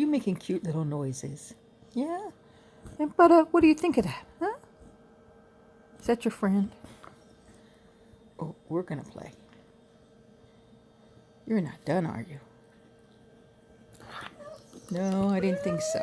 you're making cute little noises. Yeah. But what do you think of that? Huh? Is that your friend? Oh, we're gonna play. You're not done, are you? No, I didn't think so.